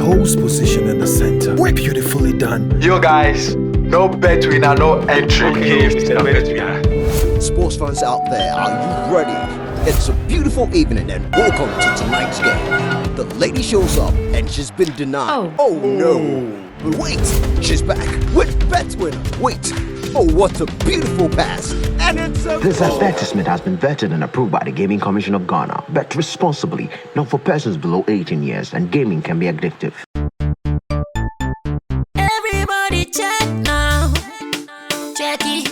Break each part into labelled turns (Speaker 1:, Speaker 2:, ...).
Speaker 1: host position in the center. We're beautifully done.
Speaker 2: Yo guys, no bet winner, no entry.
Speaker 3: Okay, Mr. Bet winner.
Speaker 4: Sports fans out there, are you ready? It's a beautiful evening and welcome to tonight's game. The lady shows up and she's been denied. Oh no! But wait, she's back with Bet winner. Wait. Oh, what a beautiful pass. And it's a
Speaker 5: This advertisement has been vetted and approved by the Gaming Commission of Ghana. Bet responsibly, not for persons below 18 years, and gaming can be addictive.
Speaker 6: Everybody check now. Check it.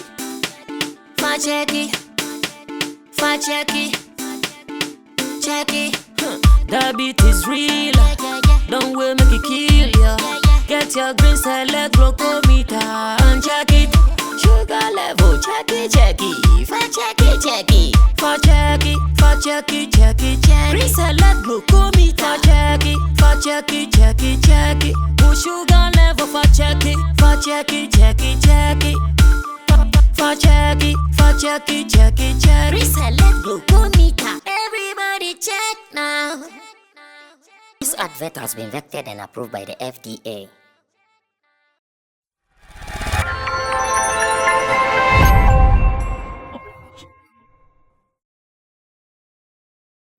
Speaker 6: Fa check it. Fa check it. Check it. The beat is real. Don't will make it kill ya. Get your green select glucometer and check it. Sugar level, check it, check it. Fa check it, check it. Fa check it, fa check it, check it, check it. Green select glucometer, check it, fa check it, check it, check it. Put sugar level, fa check it, fa check it, check it, check it. Fa check it, fa check it, check it, check it. Green select glucometer. Everybody check now.
Speaker 7: This advert has been vetted and approved by the FDA.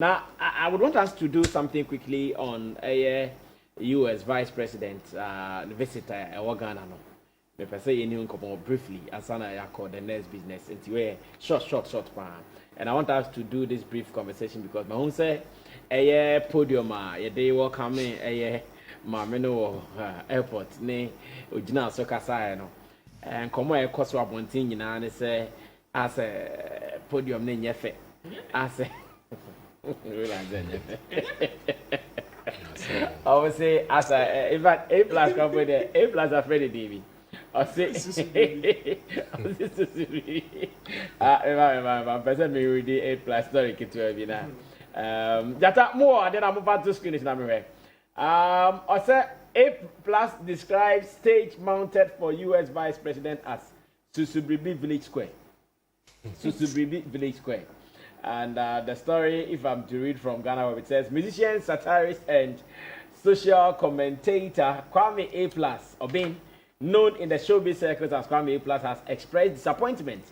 Speaker 8: Now, I would want us to do something quickly on a U.S. Vice President visit Ghana. Me per se you come briefly as I call the next business into a short plan. And I want us to do this brief conversation because my own say a podium day will come in a mameno airport ne original soccer side no and come where cost wa bontin nyina ne say as a podium ne nyefe as a I would say as a in fact A+ come with A+ afraid David. I say my person me read A+ story to be now. Jata more then I'm about to screen it now me. I say A+ describes stage mounted for US Vice President as Susubribi Village Square. Susubribi Village Square. And the story, if I'm to read from Ghana, it says musician, satirist, and social commentator Kwame A+, Obin, known in the showbiz circles as Kwame A+, has expressed disappointment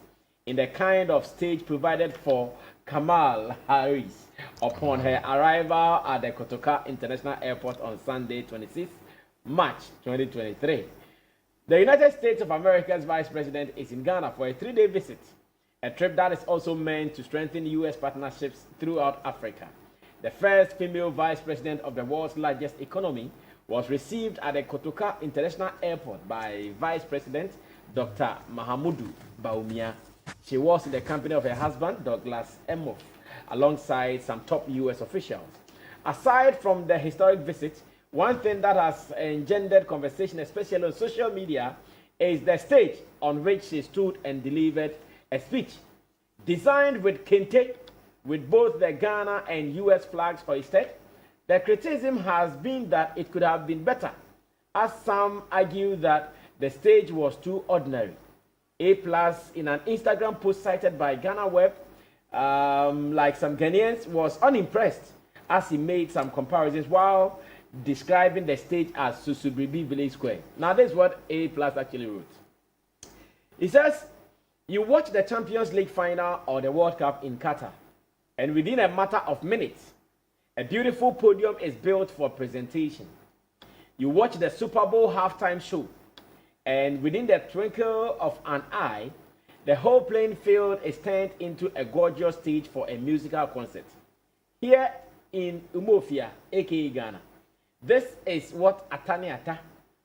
Speaker 8: in the kind of stage provided for Kamala Harris upon her arrival at the Kotoka International Airport on Sunday, 26 March 2023. The United States of America's Vice President is in Ghana for a 3-day visit, a trip that is also meant to strengthen U.S. partnerships throughout Africa. The first female Vice President of the world's largest economy was received at the Kotoka International Airport by Vice President Dr. Mahamudu Bawumia. She was in the company of her husband, Douglas Emhoff, alongside some top U.S. officials. Aside from the historic visit, one thing that has engendered conversation, especially on social media, is the stage on which she stood and delivered a speech. Designed with kente, with both the Ghana and U.S. flags hoisted, the criticism has been that it could have been better, as some argue that the stage was too ordinary. A+, in an Instagram post cited by Ghana Web, like some Ghanaians, was unimpressed as he made some comparisons while describing the stage as Susubribi Village Square. Now, this is what A+ actually wrote. He says, you watch the Champions League final or the World Cup in Qatar, and within a matter of minutes, a beautiful podium is built for presentation. You watch the Super Bowl halftime show, and within the twinkle of an eye, the whole playing field is turned into a gorgeous stage for a musical concert. Here in Umofia, aka Ghana, this is what Ataniata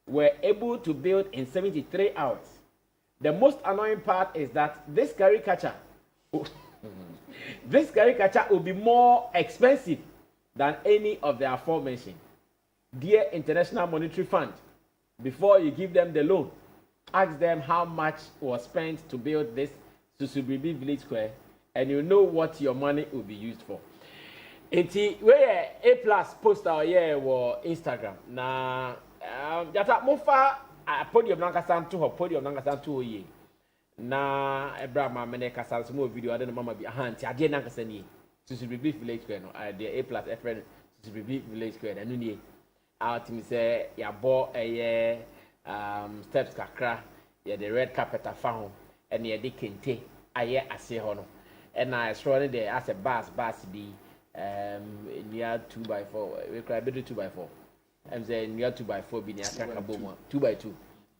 Speaker 8: were able to build in 73 hours. The most annoying part is that this caricature will be more expensive than any of the aforementioned. Dear International Monetary Fund, before you give them the loan, ask them how much was spent to build this Susubribi Village Square, and you know what your money will be used for. Where A+ poster here or Instagram. Na jata mofa podium nankasan to podium nankasan to ye. Na Abraham mane kasal some video adena mama bi ahanti ade nankasani. Susubribi Village Square no the A+ friend Susubribi Village Square anu nie. out me say ya bought a steps kakra, yeah, the red carpet I found, and yeah, they kente, aye, I see hono. And I saw it there as a bus be near 2x4, we cry better 2x4. I'm saying near 2x4 be near Kakaboma, 2x2.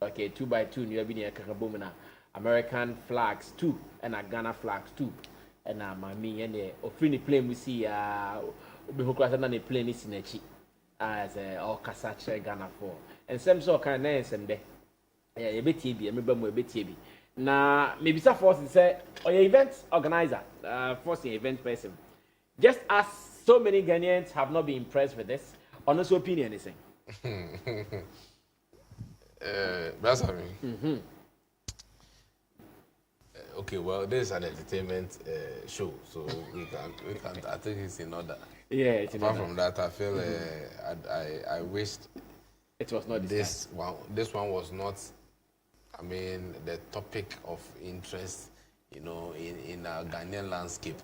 Speaker 8: Okay, 2x2 near be near Kakaboma. American flags 2 and a Ghana flags 2. And my me and the offini plane we see before class and the plane is in a cheap as all Kasache Ghana 4. And some sort kind of and there. Yeah, a bit TB, I remember a bit TB. Now, maybe some force say, or your event organizer, forcing event person. Just as so many Ghanaians have not been impressed with this, honest opinion, anything.
Speaker 9: That's what I mean. Okay, well, this is an entertainment show, so we can. I think it's in order.
Speaker 8: Yeah, it's in
Speaker 9: Apart
Speaker 8: order.
Speaker 9: from that, I feel I wished
Speaker 8: it was not
Speaker 9: this one. This one was not. I mean, the topic of interest, you know, in our Ghanaian landscape,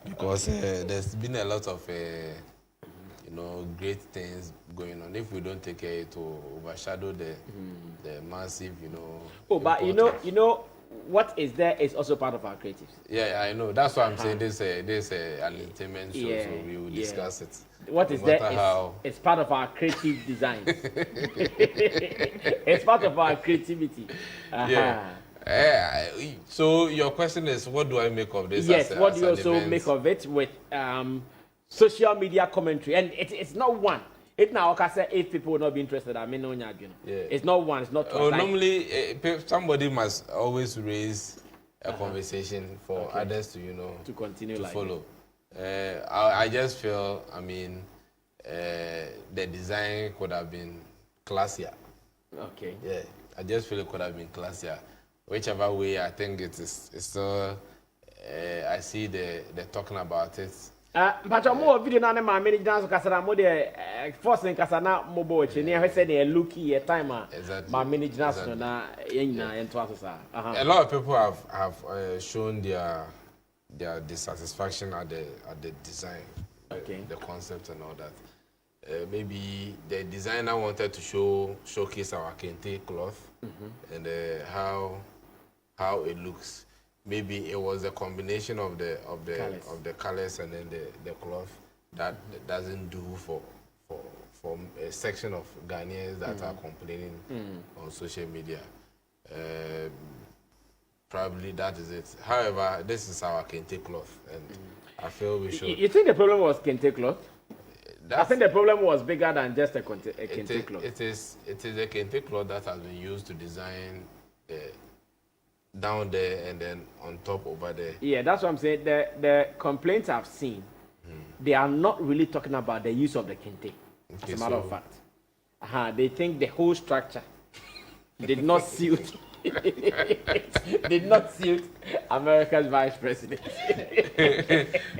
Speaker 9: because there's been a lot of you know, great things going on. If we don't take care, it will overshadow the massive, you know.
Speaker 8: Oh, but you know. What is there is also part of our creatives.
Speaker 9: Yeah, I know. That's why I'm saying this an entertainment show, so we will discuss it.
Speaker 8: What is there is part of our creative design. It's part of our creativity.
Speaker 9: Yeah. So your question is, what do I make of this?
Speaker 8: Yes, what do you also make of it with social media commentary? And it's not one. If now I say 8 people will not be interested, I mean, no, it's not one, it's not two.
Speaker 9: Normally, somebody must always raise a conversation for others to, you know,
Speaker 8: to continue
Speaker 9: to follow. I just feel, I mean, the design could have been classier.
Speaker 8: Okay.
Speaker 9: Yeah, I just feel it could have been classier. Whichever way, I think it's still. I see the talking about it.
Speaker 8: But more video na ma manage dance kasara mo de forcing kasana mobile che ne say dey looky a timer ma manage dance na yenya ento asosa.
Speaker 9: A lot of people have shown their dissatisfaction at the design, the concept and all that. Maybe the designer wanted to showcase our kente cloth and how it looks. Maybe it was a combination of the colors and then the cloth that doesn't do for a section of Ghanaians that are complaining on social media. Probably that is it. However, this is our kente cloth, and I feel we should.
Speaker 8: You think the problem was kente cloth? I think the problem was bigger than just a kente cloth.
Speaker 9: It is a kente cloth that has been used to design down there and then on top over there.
Speaker 8: Yeah, that's what I'm saying. The complaints I've seen, they are not really talking about the use of the kente. As a matter of fact, they think the whole structure did not suit America's vice president.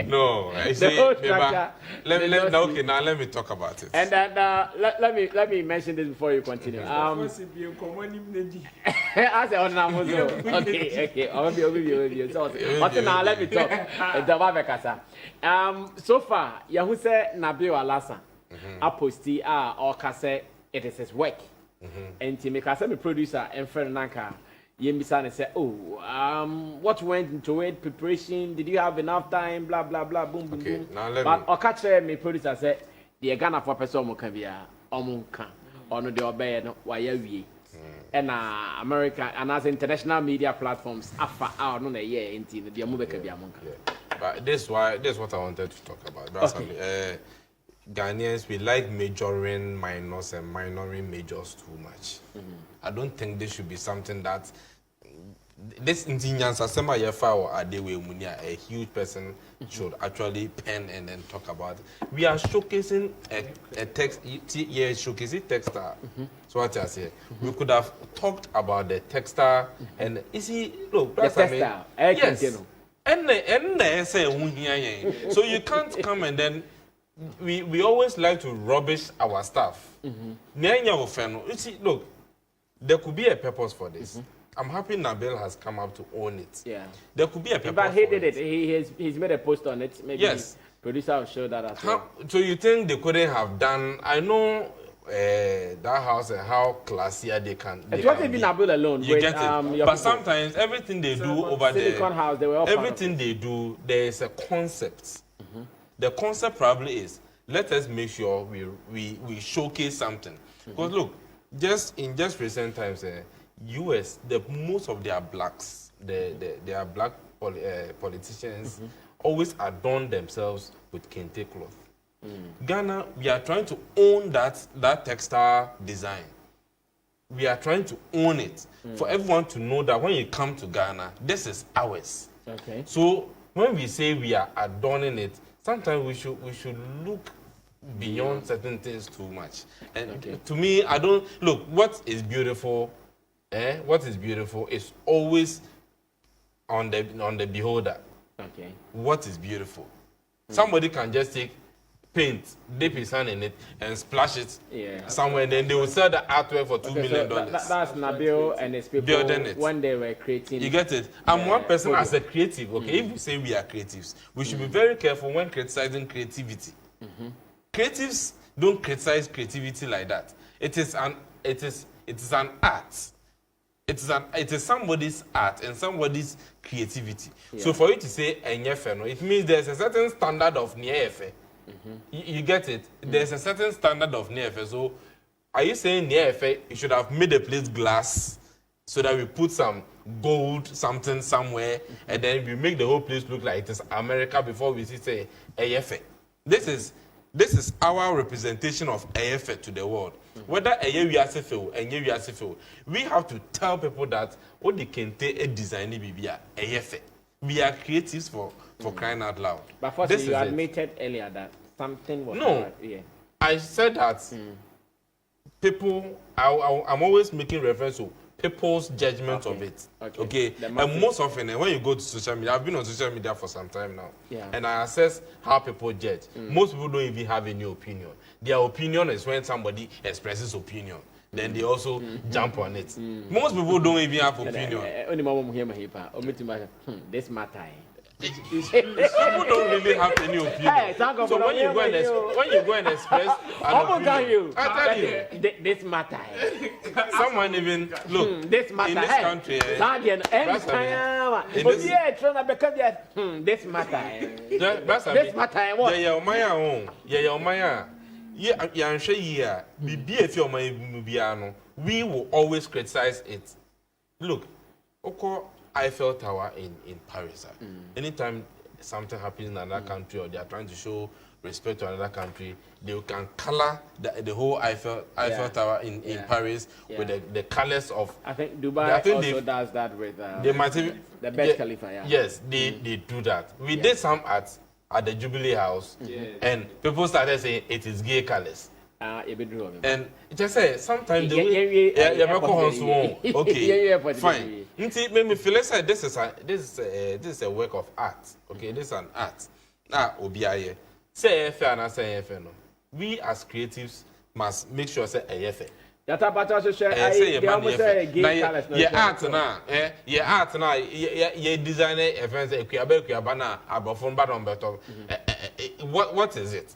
Speaker 9: No, I see. Let me talk about it.
Speaker 8: And then let me mention this before you continue. I say okay. So now let me talk. So far, Yahoo said Nabil Alasan, a posti or kase it is his work. And to make us a producer and friend Nanka, Yembisane said, what went into it? Preparation? Did you have enough time? Blah blah blah. Boom boom boom. But Okache, me producer said, the Ghana for person can be a omunka or no the obey no why and America and as international media platforms afa out no year into the Amuba can be amunka.
Speaker 9: But this is what I wanted to talk about. That's Ghanaians, we like majoring minors and minoring majors too much. I don't think this should be something that this Indians Asema Yefa or Adewe Munia, a huge person, should actually pen and then talk about it. We are showcasing a text, showcasing textile. So what I say, we could have talked about the textile and is he look that's
Speaker 8: the textile.
Speaker 9: Yes. And so you can't come and then we always like to rubbish our stuff. You see, look, there could be a purpose for this. I'm happy Nabil has come up to own it.
Speaker 8: Yeah.
Speaker 9: There could be a purpose.
Speaker 8: But he did it. He's made a post on it. Maybe producer will show that as well.
Speaker 9: So you think they couldn't have done? I know that house and how classier they can.
Speaker 8: It wasn't even Abu alone.
Speaker 9: You get it. But sometimes everything they do over there,
Speaker 8: Silicon House, they were all
Speaker 9: everything they do, there is a concept. The concept probably is let us make sure we showcase something. Because look, just recent times, US, most of their blacks, their black politicians always adorn themselves with kente cloth. Ghana, we are trying to own that textile design. We are trying to own it for everyone to know that when you come to Ghana, this is ours.
Speaker 8: Okay.
Speaker 9: So when we say we are adorning it, sometimes we should look beyond certain things too much. And to me, I don't look. What is beautiful? What is beautiful is always on the beholder.
Speaker 8: Okay.
Speaker 9: What is beautiful? Somebody can just take paint, dip his hand in it, and splash it somewhere, and then they will sell the artwork for $2 million.
Speaker 8: That's Nabil and his people
Speaker 9: building it
Speaker 8: when they were creating.
Speaker 9: You get it? I'm one person as a creative. Okay, if we say we are creatives, we should be very careful when criticizing creativity. Creatives don't criticize creativity like that. It is an art. It is somebody's art and somebody's creativity. So for you to say enyefe, it means there's a certain standard of niefe. You get it? There's a certain standard of niefe. So are you saying niefe you should have made the place glass so that we put some gold something somewhere and then we make the whole place look like it is America before we say enyefe? This is our representation of EFE to the world. Whether we have to tell people that what they can take a design EFE. We are creatives for crying out loud.
Speaker 8: But first, you admitted earlier that something was
Speaker 9: no. I said that people. I'm always making reference to people's judgment of it. Okay. And most often, when you go to social media, I've been on social media for some time now, and I assess how people judge. Most people don't even have any opinion. Their opinion is when somebody expresses opinion, then they also jump on it. Most people don't even have opinion.
Speaker 8: This matter.
Speaker 9: People don't really have any opinion. So when you go and express an opinion, I tell you,
Speaker 8: this matter.
Speaker 9: Someone even look
Speaker 8: this matter
Speaker 9: in this country.
Speaker 8: this matter. This matter. What?
Speaker 9: We will always criticize it. Look, Eiffel Tower in Paris. Anytime something happens in another country or they are trying to show respect to another country, they can color the whole Eiffel Tower in Paris with the colors of.
Speaker 8: I think Dubai also does that with the Burj Khalifa.
Speaker 9: Yes, they do that. We did some at the Jubilee House, and people started saying it is gay colors. And just say sometimes the way okay, fine. Make me feel like this is a work of art. Okay, this is an art. Obiaye. Say fair and say fair no. We as creatives must make sure say fair. What is it?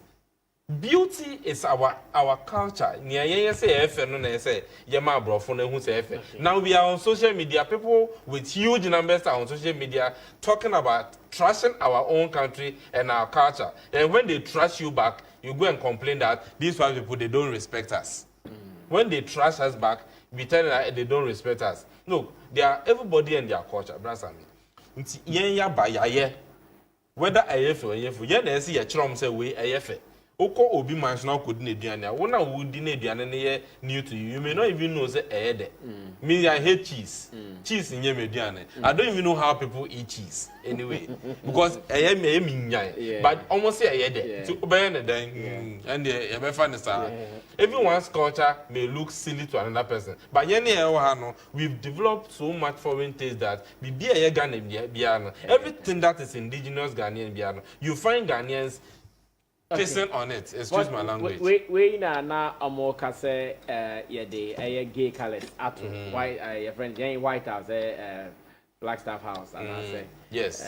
Speaker 9: Beauty is our culture. Now we are on social media. People with huge numbers are on social media talking about trashing our own country and our culture. And when they trash you back, you go and complain that these five people, they don't respect us. When they trash us back, we tell them that they don't respect us. Look, they are everybody and their culture. Whether Oko obi mansional could need Diana. One I would dinner Diana new to you. You may not even know the Me, I hate cheese. Cheese in Yemediana. I don't even know how people eat cheese anyway. Because I am a minyai. But almost say I had to obey the dang and the star. Everyone's culture may look silly to another person. But we've developed so much foreign taste that we be a Ghanaian. Everything that is indigenous Ghanaian Biano. You find Ghanaians kissing on it. Excuse my language.
Speaker 8: We na amoka say gay colors at white your friend White House Flagstaff House and I say
Speaker 9: yes.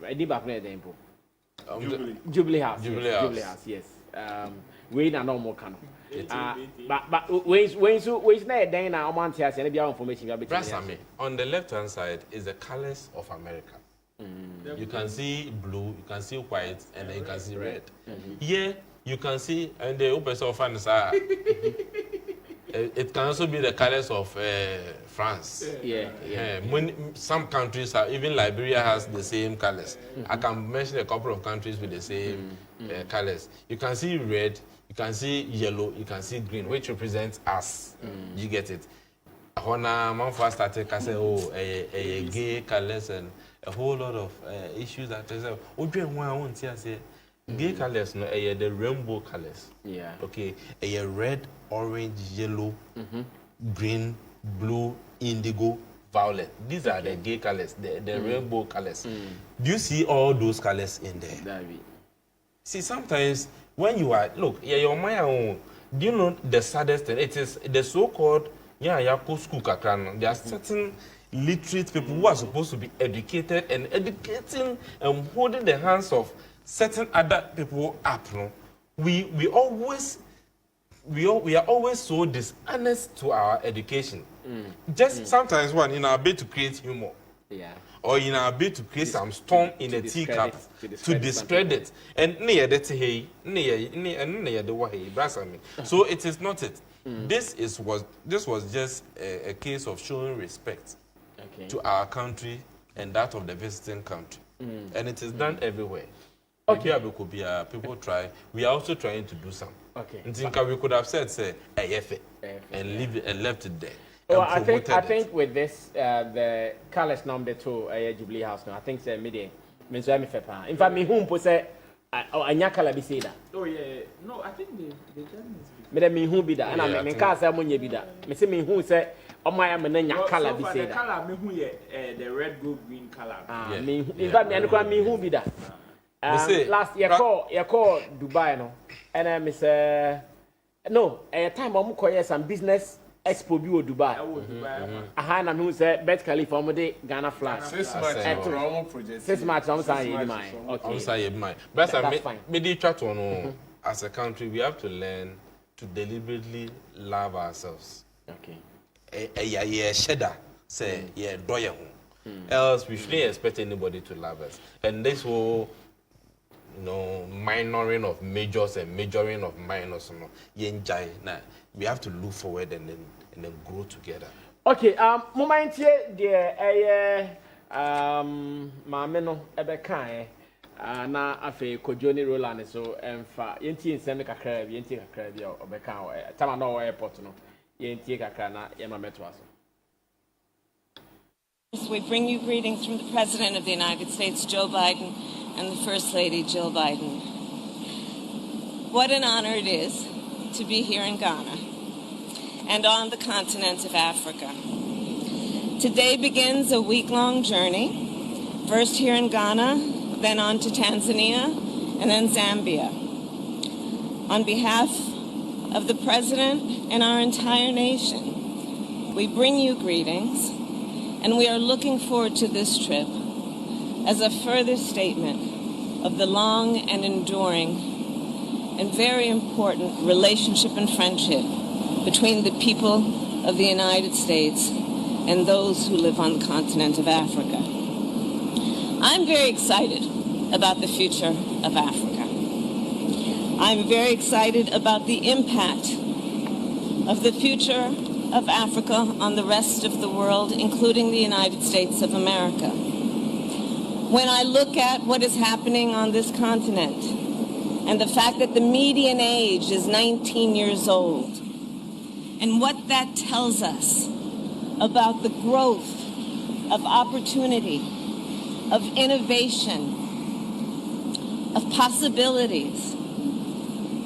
Speaker 8: I did back there Jubilee House. Jubilee House, yes. We na no more can. But when's not then I want to say any information.
Speaker 9: Sammy, on the left-hand side is the colors of America. You can see blue, you can see white, and then you can see red. Here you can see, and the open so fans are. It can also be the colors of France. When some countries have, even Liberia has the same colors. I can mention a couple of countries with the same colors. You can see red, you can see yellow, you can see green, which represents us. You get it? When man first started, I said, oh, a gay colors and a whole lot of issues that I said, oh, do you want to say? Gay colors, no, the rainbow colors. Yeah. Okay. A red, orange, yellow, green, blue, indigo, violet. These are the gay colors, the rainbow colors. Do you see all those colors in there? See, sometimes when you are, look, your mind, do you know the saddest thing? It is the so-called, school kakran. There are certain literate people who are supposed to be educated and educating and holding the hands of certain other people up. No? We are always so dishonest to our education. Just sometimes one in our bid to create humor. Or in our bid to create some storm in a teacup to discredit. And so it is not it. This was just a case of showing respect to our country and that of the visiting country. And it is done everywhere. Okay. People try. We are also trying to do some. Okay. And we could have said, say, and leave it and left it there.
Speaker 8: Well, I think with this, the colors number 2, Jubilee House now. I think it's medium. In fact, me whom say, anya color be said.
Speaker 3: Oh yeah. No, I think they
Speaker 8: done. Me who be that, and I mean, can't say money be that. Me say me who say, oh my, I'm anya color be said.
Speaker 3: The color me who the red, gold, green color.
Speaker 8: Me in fact, me who be that. Last year, call Dubai, no, and I say, no, a time I'm going some business expo view Dubai. I had a who said, Bet Khalifa, I'm de Ghana flag.
Speaker 3: 6 months,
Speaker 8: 6 months, I'm saying,
Speaker 9: I'm saying, but I mean, chat on as a country, we have to learn to deliberately love ourselves. Okay. A shedder, say, yeah, doya. Else, we shouldn't expect anybody to love us. And this whole minoring of majors and majoring of minors, we have to look forward and then grow together.
Speaker 8: Okay, moment here, dear, Mameno, Ebekai, na afe Kojoni Roland, so, and fa, Yenti and Seneca Crab, Yenti Crab, or Becan, Tamano Airport, no, Yenti Cacana, Yama Metwaso.
Speaker 10: We bring you greetings from the President of the United States, Joe Biden, and the First Lady, Jill Biden. What an honor it is to be here in Ghana and on the continent of Africa. Today begins a week-long journey, first here in Ghana, then on to Tanzania, and then Zambia. On behalf of the President and our entire nation, we bring you greetings, and we are looking forward to this trip as a further statement of the long and enduring and very important relationship and friendship between the people of the United States and those who live on the continent of Africa. I'm very excited about the future of Africa. I'm very excited about the impact of the future of Africa on the rest of the world, including the United States of America. When I look at what is happening on this continent and the fact that the median age is 19 years old, and what that tells us about the growth of opportunity, of innovation, of possibilities,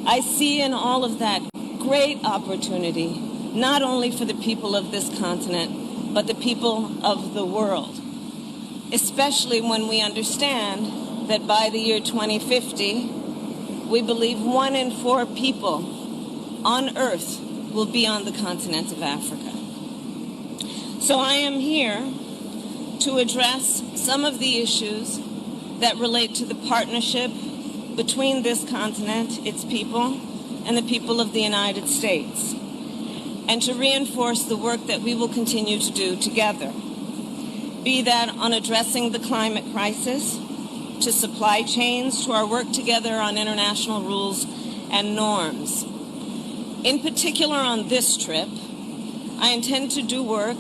Speaker 10: I see in all of that great opportunity, not only for the people of this continent, but the people of the world. Especially when we understand that by the year 2050, we believe 1 in 4 people on Earth will be on the continent of Africa. So I am here to address some of the issues that relate to the partnership between this continent, its people, and the people of the United States, and to reinforce the work that we will continue to do together, be that on addressing the climate crisis, to supply chains, to our work together on international rules and norms. In particular on this trip, I intend to do work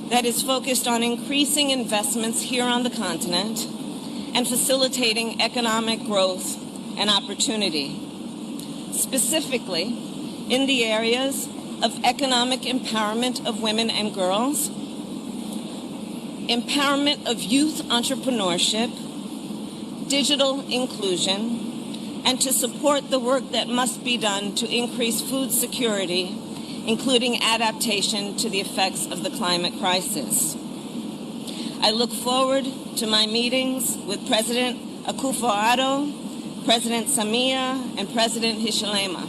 Speaker 10: that is focused on increasing investments here on the continent and facilitating economic growth and opportunity, specifically in the areas of economic empowerment of women and girls, empowerment of youth entrepreneurship, digital inclusion, and to support the work that must be done to increase food security, including adaptation to the effects of the climate crisis. I look forward to my meetings with President Akufo-Addo, President Sammy, and President Hichilema.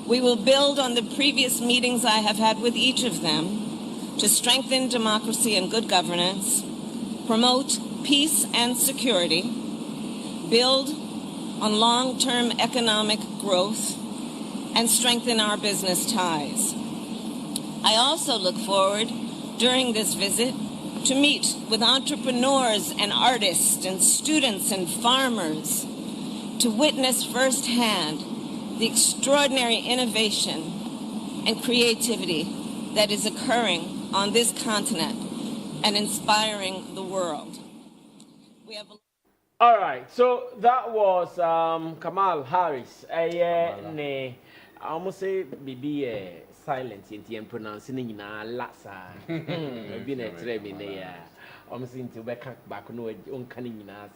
Speaker 10: We will build on the previous meetings I have had with each of them to strengthen democracy and good governance, promote peace and security, build on long-term economic growth, and strengthen our business ties. I also look forward during this visit to meet with entrepreneurs and artists and students and farmers to witness firsthand the extraordinary innovation and creativity that is occurring on this continent and inspiring the world. We have
Speaker 8: All right, so that was Kamala Harris. I almost say be silent in pronouncing in a lassa. Been a treble there. Almost into back no uncanny in us.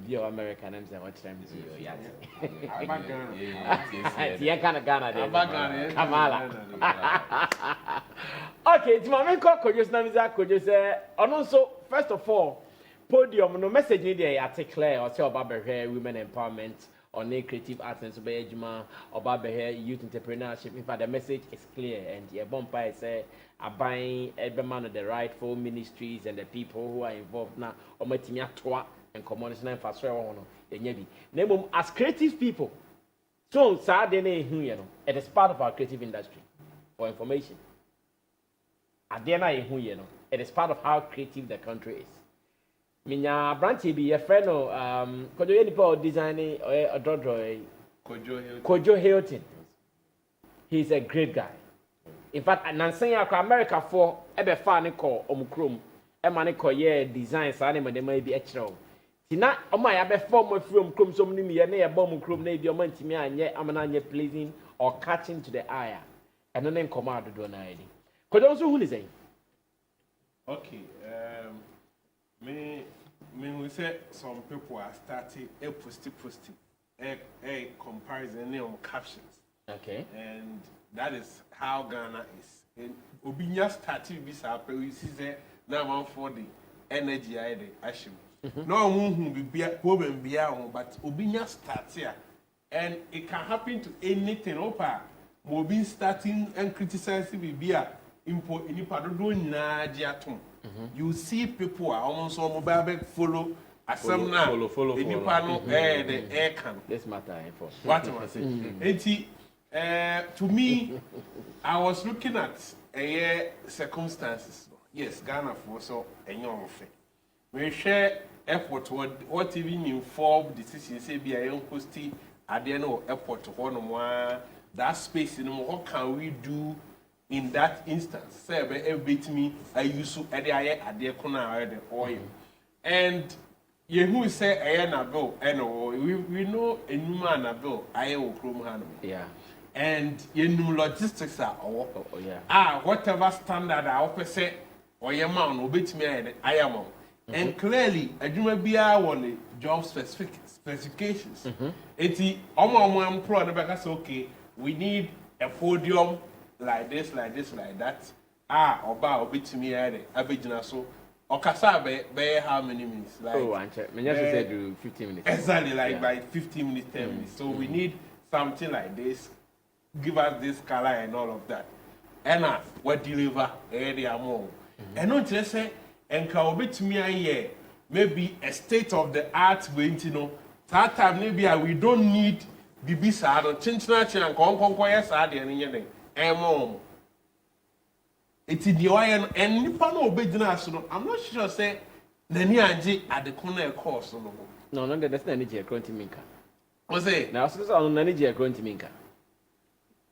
Speaker 8: Be your American and what time is you? Yeah, kind of Ghana. Kamala. Okay, it's my main call. Could you say, and also, first of all, podium no message in there article or say about women empowerment or creative arts and subejima about youth entrepreneurship. In fact, the message is clear, and the bumper say buying every man of the rightful ministries and the people who are involved now or matimia toa and community infrastructure. As creative people, so sad it is part of our creative industry for information. It is part of how creative the country is. Minya branch be a friend of Kojo Yenipo designing a drodro Kojo Hilton. He's a great guy. In fact, Nansanya America for ebe fan call omukrum e man call ye design sa dem dey be extra. Tina o my abe form from krum so many me na e bom krum na bi o man timi anye amana anye pleasing or catching to the eye. And then command do na edi. Kojo so who is saying?
Speaker 11: Okay, me we say some people are starting a posting a comparison on captions. Okay. And that is how Ghana is. And Obinya started this up, we see that now one for the energy I ashim. No one who be problem beyond, but Obinya starts here. And it can happen to anything. Opa, Mobin starting and criticizing Bibia. You see people are almost all mobile follow some now. Follow. The air can.
Speaker 8: This matter for
Speaker 11: what am I saying? To me, I was looking at circumstances. Yes, Ghana for so a young thing. We share effort what even informed decisions say be a young posty at the end of airport to one that space in what can we do? In that instance, say beat me, I used to add the corner the oil. And you who say I am a bill, and we know a new man a bill, I will chrome hand. Yeah. And you know logistics are whatever standard I offer say, or your man will beat me, I am on. And clearly, I do not be on job specifications. It's the one pro and back okay, we need a podium. Like this, like that. Oba obi to me abegina so. Okasa be how many minutes? Like
Speaker 8: Menya said do 15 minutes.
Speaker 11: Exactly, like by 15 minutes, 10 minutes. So we need something like this. Give us this color and all of that. And what deliver area more. And not just say enka obi to me maybe a state of the art going to know. That time maybe we don't need bibi saa no chinchina chin konkonko ya saa de ne yeden emo eti de oye no en nipa no obegyina so no I'm not sure say nani anje adekon na course no
Speaker 8: no that's nani je kronti minka
Speaker 11: o say
Speaker 8: na so so nani je kronti minka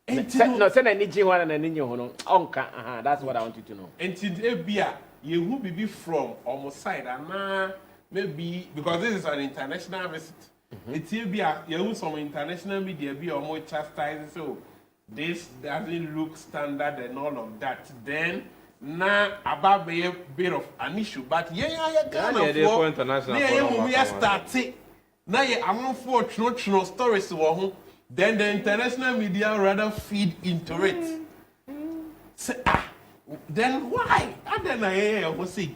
Speaker 8: no say nani je ho na nani nye ho no onka that's what I want you to know
Speaker 11: enti ebia yehu bibi from almost side and maybe because this is an international visit. It's here some international media be or more chastising so this doesn't look standard and all of that. Then now about be a bit of an issue, but yeah, international. Yeah, we are starting. Now I'm for no stories to then the international media rather feed into it. Say, then why? And then I will see.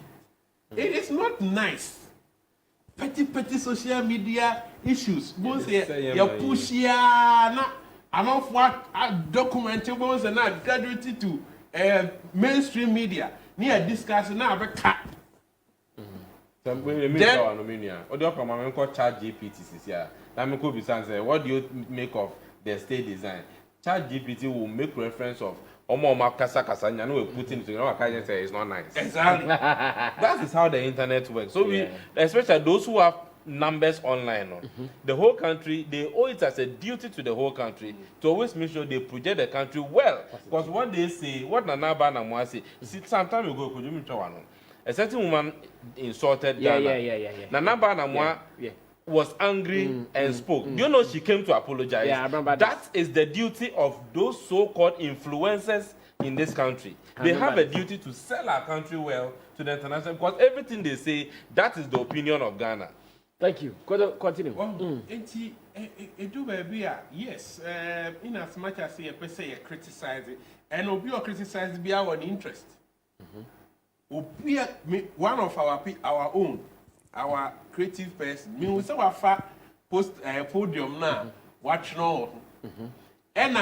Speaker 11: It is not nice. Petty social media issues. Both you push na I'm what documentable and not graduated to mainstream media. Near discussing now about cat.
Speaker 9: Then Chat GPT what do you make of the state design? Chat GPT will make reference of kasa you know putting it together say it's not nice.
Speaker 11: Exactly.
Speaker 9: That is how the internet works. So we especially those who have numbers online the whole country they owe it as a duty to the whole country to always make sure they project the country well. Because what they say, what Nanaba Namwa say, some time ago could you a certain woman insulted Ghana. Nanaba Namwa was angry and spoke. Do you know she came to apologize?
Speaker 8: Yeah, I remember
Speaker 9: that is the duty of those so-called influencers in this country. They have a duty to sell our country well to the international because everything they say, that is the opinion of Ghana.
Speaker 8: Thank you. Continue.
Speaker 11: Yes, in as much as you say you criticize it, and obi or criticize be our interest. One of our own. Our creative person, me we say we post podium now, watch now. And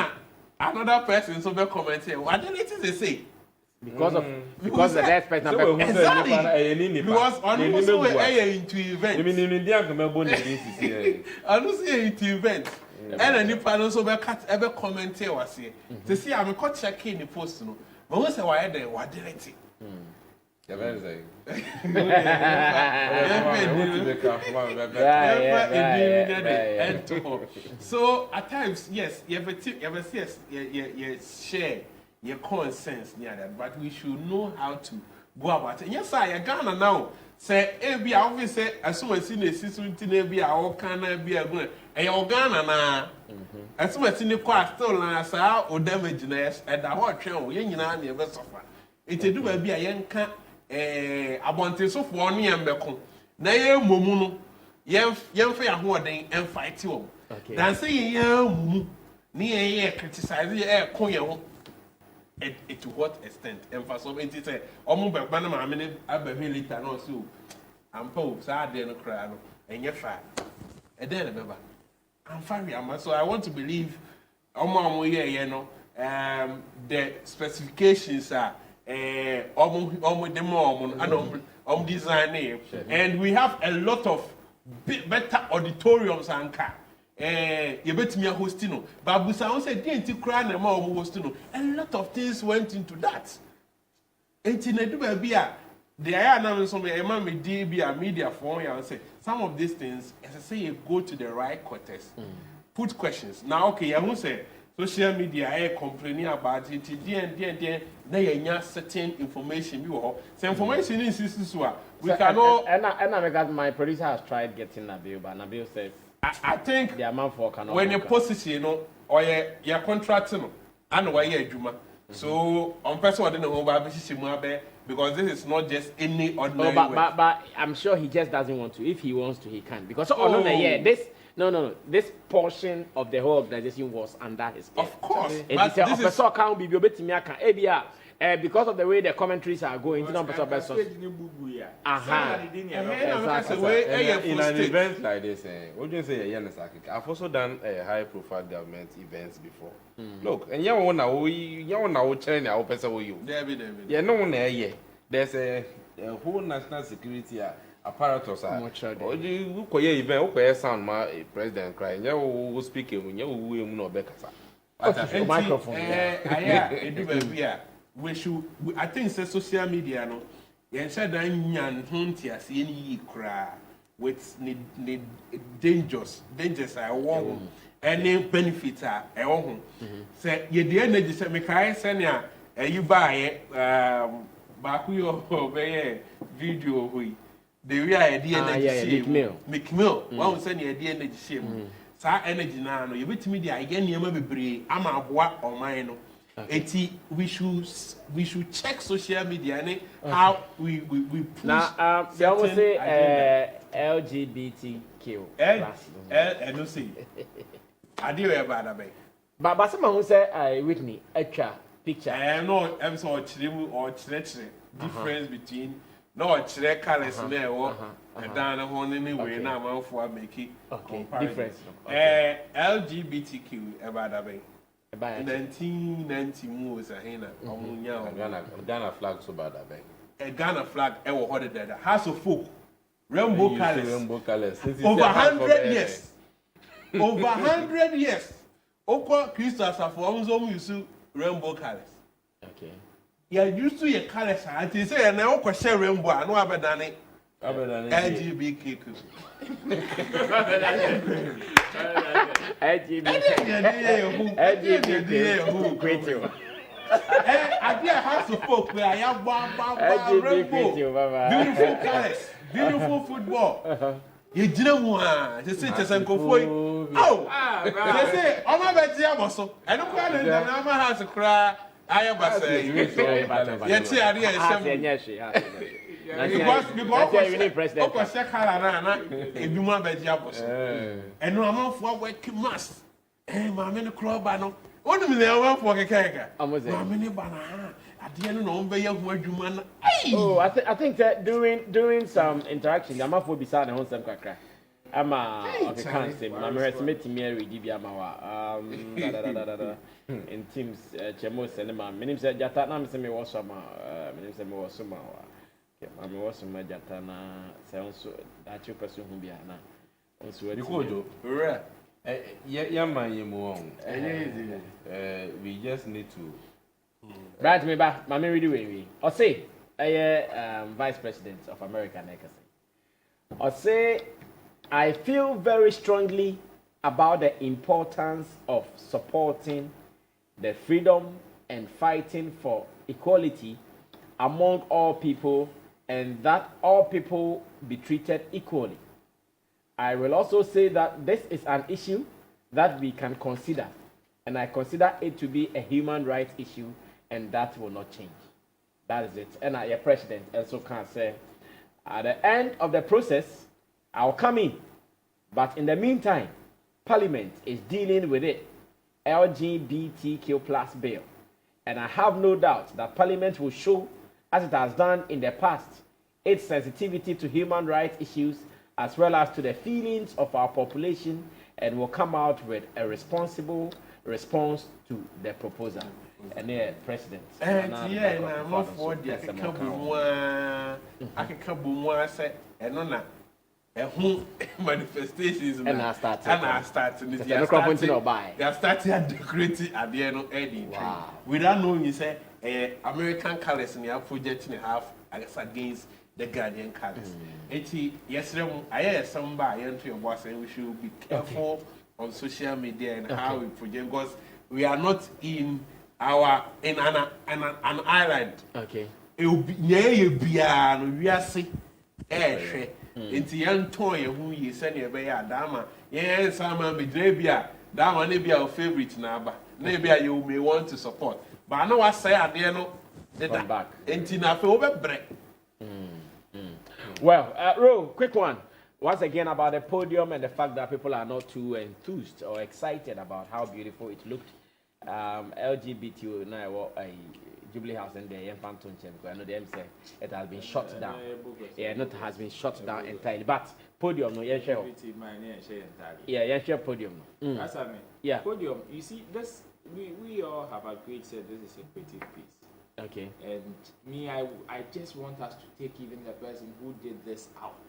Speaker 11: another person so be comment here. What did it say?
Speaker 8: Because the next person
Speaker 11: exactly. Because on also we into event. I don't see into event. And any panel so be cut ever comment here was here. To see I'm caught checking the post no. But we say why there what did it say? So at times, yes, you share your common sense near that, but we should know how to go about it. Yes, I Ghana now. Say, be obvious say as soon as in a system to be our can be a good Ghana na as soon as in the quite still as our or damageness and the whole trail, you never suffer. It do be a young cat. Abonte so for no yam beko na ye momu no yem fa ya ho oden en fight wo dan say ye mumu ni ye criticize ye kon ye ho to what extent emphasis of it say omo be ba na ma me abahwe later no so ampo sa de no kra no enye fa e de na beba am fa wi am so I want to believe omo ye no the specifications are design and we have a lot of better auditoriums and car. You bet me a hostino, but Busan said, didn't cry and more hostino. A lot of things went into that. And in a do beer, the announcement some media for you and say some of these things, as I say, you go to the right quarters, put questions. Now, okay, I won't say. Social media are complaining about it. They certain information. So information is this one. We cannot.
Speaker 8: And my producer has tried getting Nabil, but Nabil says
Speaker 11: I think
Speaker 8: the amount for cannot.
Speaker 11: When you post it, or you're contracting, and why you Juma. So on person didn't know because this is not just any ordinary.
Speaker 8: But I'm sure he just doesn't want to. If he wants to, he can. Because No. This portion of the whole organization was under his care.
Speaker 11: Of course.
Speaker 8: But this is because of the way the commentaries are going.
Speaker 9: In an event like this, what do you say? I've also done high-profile government events before. Look, and you want to person with you. There's a whole national security. apparatus are. You could even okay sound my president crying. You speaking, you will not be a
Speaker 11: microphone. We should. I think it's social media. No, you said that you huntias any cry with need dangers I want any benefits I want. Say you the energy. Say me cry. Say you buy back your video we. The way I DNA make milk. One send you DNA shame. Sa energy na no. You bet me the again you may be brave. I'm a boy or mine. We should check social media and how we push.
Speaker 8: Now, they always say LGBTQ.
Speaker 11: I don't say. I do about that.
Speaker 8: But someone who say Whitney, extra picture.
Speaker 11: No, I'm so difference between no colors there or and down a whole anyway. Now I'm for make it difference. LGBTQ about that. 1990 moves a hena.
Speaker 9: Ghana flag so bad.
Speaker 11: A Ghana flag ever holded that. House of folk. Rainbow colors. Over 100 years. Over 100 years. Oko Christos are for use rainbow colors.
Speaker 8: Okay.
Speaker 11: You used to your colors. I say, and now share rainbow. I know about that. LGBTQ.
Speaker 8: LGBTQ.
Speaker 11: I did have to folk where I have beautiful colors, beautiful football. You didn't want to say to some coffee. Oh, they say, oh, my bad, I was so. I don't want to know my house to cry. I am a say, yes, because if you want to and no amount for work must. And my many club, I know. What do they want for a cake? I'm many banana. At the end of the word, you man.
Speaker 8: Oh, I think that during some interaction, I'm not for beside the home some cracker. I'm a can't say, I'm estimating Mary Dibiamawa. In teams, Chemos and my name said Jatana, Sammy was summer, my name said was summer. I'm also my Jatana, sounds that you pursue whom be Anna. Also, you could do.
Speaker 9: Yeah, man, we just need to.
Speaker 8: Right, me back, Mammy, read away. Or say, Vice President of America, or say, I feel very strongly about the importance of supporting the freedom and fighting for equality among all people, and that all people be treated equally. I will also say that this is an issue that we can consider, and I consider it to be a human rights issue, and that will not change. That is it. And I, president, also can say, at the end of the process, I'll come in. But in the meantime, Parliament is dealing with it, LGBTQ plus bill. And I have no doubt that Parliament will show, as it has done in the past, its sensitivity to human rights issues as well as to the feelings of our population, and will come out with a responsible response to the proposal. And President.
Speaker 11: And I'm not for the I can come say, and on that. Manifestations
Speaker 8: and I started.
Speaker 11: They are starting decorating at the end of any. Wow. Without knowing, you say American colors in the project and a half against the Guardian colors. Yesterday, I heard somebody into your boss saying we should be careful on social media and how we project, because we are not in an island.
Speaker 8: Okay.
Speaker 11: It will be we are see Inti yan toy who ye send your bay dama. Yes, I'm be debia. Dama may be our favorite number. Maybe you may want to support. But I know I say at the end of back. Inti na fe over break.
Speaker 8: Well, Ro, quick one. Once again about the podium and the fact that people are not too enthused or excited about how beautiful it looked. LGBT now Jubilee House and the Phantom Chamber. I know them say it has been shut down. Yeah, not has been shut down entirely. But podium, no, yeah, share. Yeah, share podium.
Speaker 3: That's I mean.
Speaker 8: Yeah.
Speaker 3: Podium. You see, this we all have agreed said this is a creative piece.
Speaker 8: Okay.
Speaker 3: And me, I just want us to take even the person who did this out.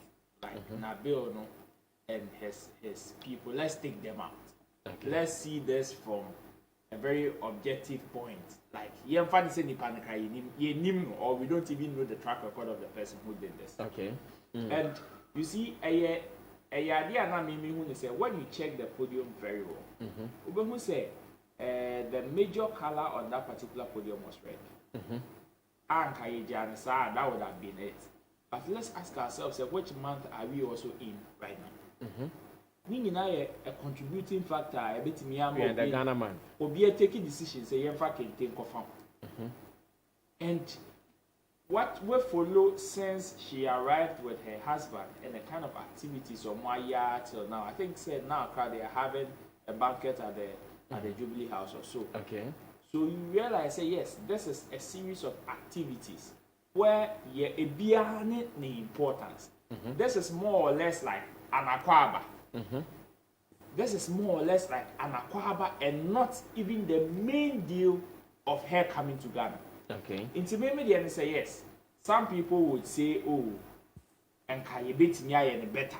Speaker 3: like Nabil no, and his people. Let's take them out.
Speaker 8: Okay.
Speaker 3: Let's see this from a very objective point. Like, or we don't even know the track record of the person who did this.
Speaker 8: Okay.
Speaker 3: And you see, when you check the podium very well, who say the major color on that particular podium was red. That would have been it. But let's ask ourselves, which month are we also in right now? A contributing factor. We are
Speaker 8: the Ghana man.
Speaker 3: Obi taking decisions. Say can take off. And what we follow since she arrived with her husband and the kind of activities of 1 year till now, I think said now they are having a banquet at the Jubilee House or so.
Speaker 8: Okay.
Speaker 3: So you realize, say yes, this is a series of activities where a beyond the importance. This is more or less like an aquaba. This is more or less like an aquaba and not even the main deal of her coming to Ghana.
Speaker 8: Okay.
Speaker 3: Into maybe and say yes. Some people would say, oh, and Kayebet better.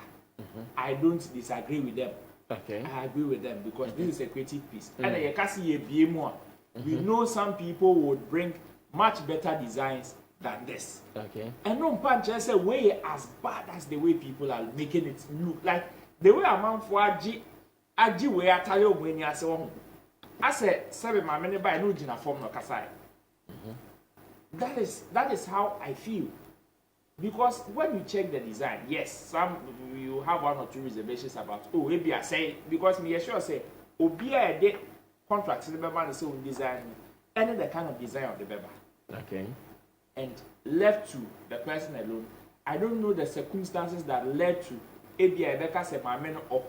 Speaker 3: I don't disagree with them.
Speaker 8: Okay.
Speaker 3: I agree with them because this is a creative piece. And you can see a BA more. We know some people would bring much better designs than this.
Speaker 8: Okay.
Speaker 3: And no punch just say way as bad as the way people are making it look. Like the way a man for Aji way I tell you when you say I said 7 my many by no gina form no kasai. That is how I feel. Because when you check the design, yes, some you have 1 or 2 reservations about maybe I say because me sure say Obia de contracts the man is design any the kind of design of the Beba.
Speaker 8: Okay.
Speaker 3: And left to the person alone. I don't know the circumstances that led to Abia Rebecca said my men or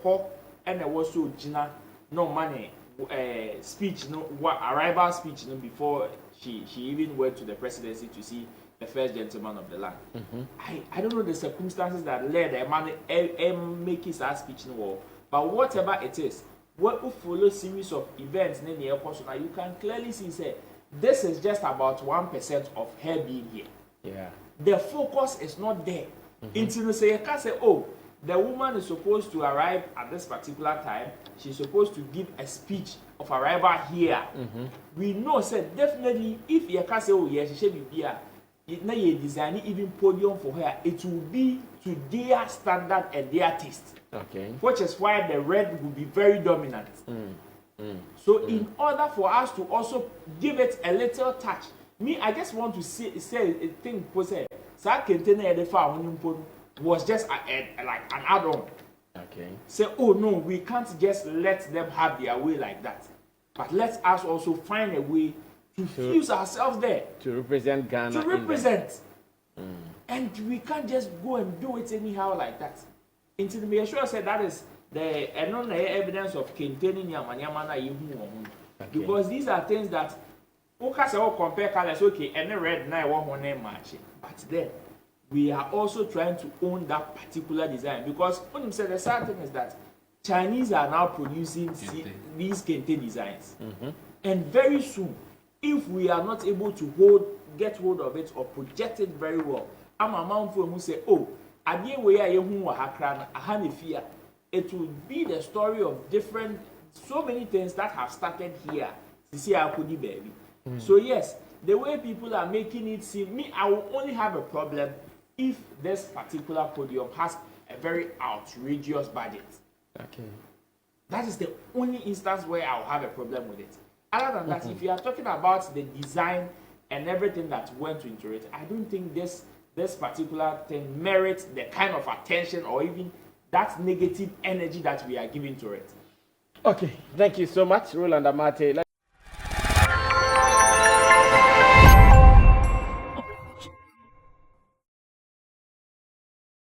Speaker 3: and there was so Gina no money speech no arrival speech no before she even went to the presidency to see the first gentleman of the land. I don't know the circumstances that led a man make his speech no, but whatever it is, what will follow series of events in the airport, you can clearly see say this is just about 1% of her being here.
Speaker 8: Yeah.
Speaker 3: The focus is not there. Until say you can say, oh, the woman is supposed to arrive at this particular time. She's supposed to give a speech of arrival here. We know, said definitely if you can say, oh yes, she should be here. Now you design even podium for her. It will be to their standard and their taste.
Speaker 8: Okay.
Speaker 3: Which is why the red will be very dominant. So in order for us to also give it a little touch, I just want to say a thing was just like an add-on.
Speaker 8: Okay.
Speaker 3: Say, oh no, we can't just let them have their way like that. But let us also find a way to fuse ourselves there.
Speaker 8: To represent Ghana.
Speaker 3: To represent. And we can't just go and do it anyhow like that. Until me sure said that is the evidence of containing because these are things that compare colors, okay, and red now one matching. But then we are also trying to own that particular design because when you say the sad thing is that Chinese are now producing these kente designs. And very soon, if we are not able to get hold of it or project it very well, I'm a man who say, oh, it will be the story of so many things that have started here. Baby. So yes, the way people are making it seem, I will only have a problem if this particular podium has a very outrageous budget.
Speaker 8: Okay.
Speaker 3: That is the only instance where I'll have a problem with it. Other than that, if you are talking about the design and everything that went into it, I don't think this particular thing merits the kind of attention or even that negative energy that we are giving to it.
Speaker 8: Okay, thank you so much, Roland Amate.